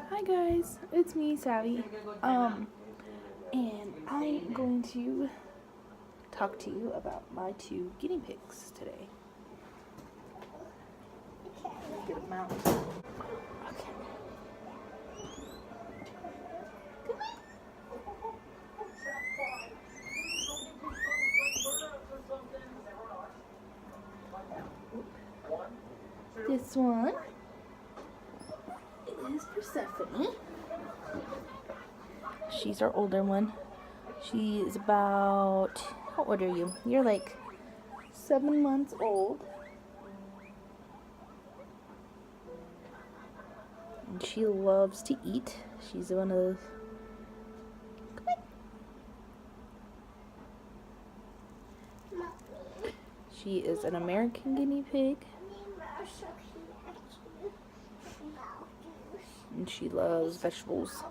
Hi guys, it's me, Savvy. And I'm going to talk to you about my two guinea pigs today. Get them out. Okay. This one is Persephone. She's our older one. She is about, how old are you? You're like 7 months old. And she loves to eat. She's one of those. She is an American guinea pig. And she loves vegetables.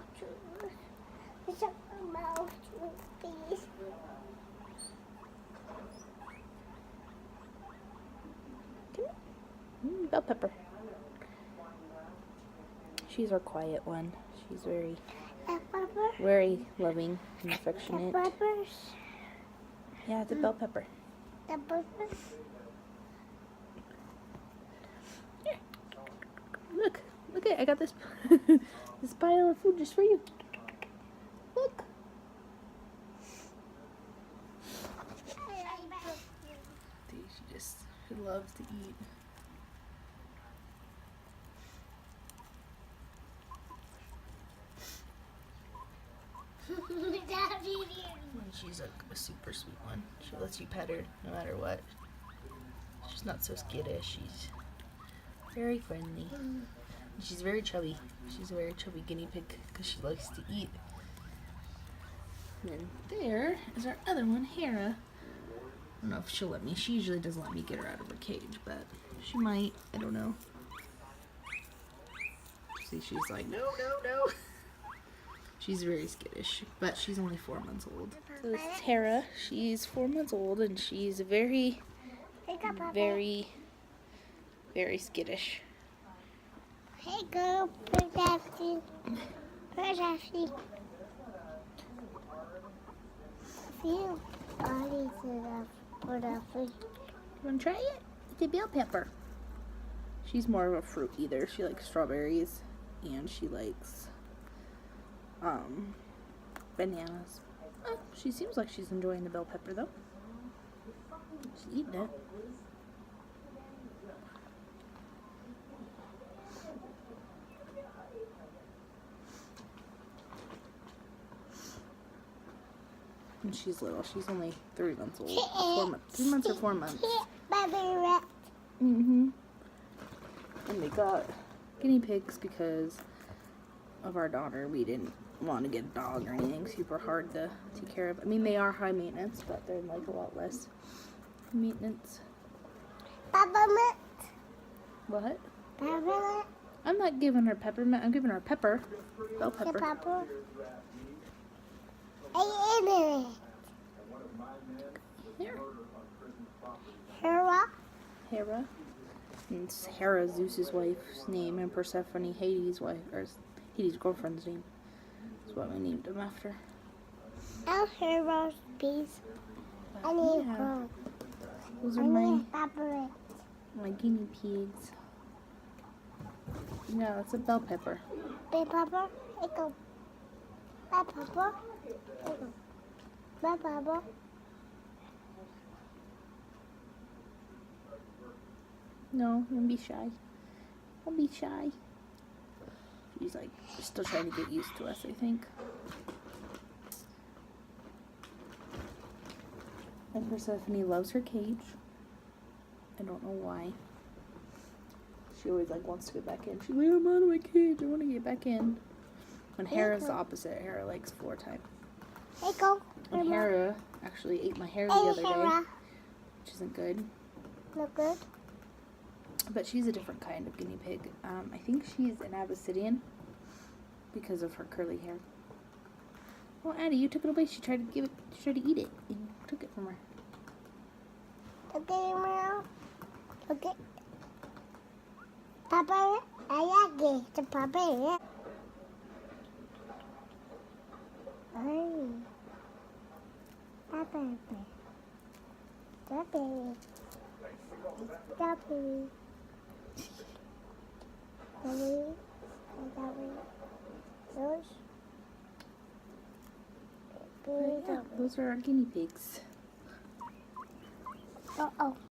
Bell pepper. She's our quiet one. She's very loving and affectionate. Yeah, it's a bell pepper. Here. Look it, I got this this pile of food just for you. Look. She loves to eat. She's a super sweet one. She lets you pet her no matter what. She's not so skittish. She's very friendly. She's very chubby. She's a very chubby guinea pig because she likes to eat. And then there is our other one, Hera. I don't know if she'll let me. She usually doesn't let me get her out of her cage, but she might. I don't know. See, she's like, no. She's very skittish, but she's only 4 months old. So this is Hera. She's 4 months old, and she's very skittish. Hey girl, Persephone. Persephone. Feel bodies of Persephone. You want to try it? It's a bell pepper. She's more of a fruit eater. She likes strawberries, and she likes bananas. Oh, she seems like she's enjoying the bell pepper though. She's eating it. And she's little. She's only 3 months old. 4 months. 3 months or 4 months. And they got guinea pigs because of our daughter. We didn't want to get a dog or anything super hard to take care of. I mean, they are high maintenance, but they're like a lot less maintenance. Peppermint. What? Peppermint. I'm not giving her peppermint. I'm giving her pepper. Bell pepper. The pepper. I ate it. Here. Hera. And it's Hera, Zeus's wife's name, and Persephone, Hades' wife, or Hades' girlfriend's name. That's what we named him after. I'll Hera's piece. I need one. Those are my guinea pigs. Yeah, that's a bell pepper. Bell pepper. Here go. Bell pepper. Here go. Bell pepper. No, don't be shy. Don't be shy. She's like still trying to get used to us, I think. And Persephone loves her cage. I don't know why. She always like wants to get back in. She's like, I'm out of my cage. I want to get back in. And Hera's the opposite. Hera likes floor time. Here go. And Hera actually ate my hair the other day, which isn't good. Look good. But she's a different kind of guinea pig. I think she's an Abyssinian because of her curly hair. Well, Addie, you took it away. She tried to eat it, and you took it from her. Okay, Meow. Okay. Papa, I like it. The papa. baby. The baby. The baby. The baby. The baby. Those. Yeah, those are our guinea pigs. Oh.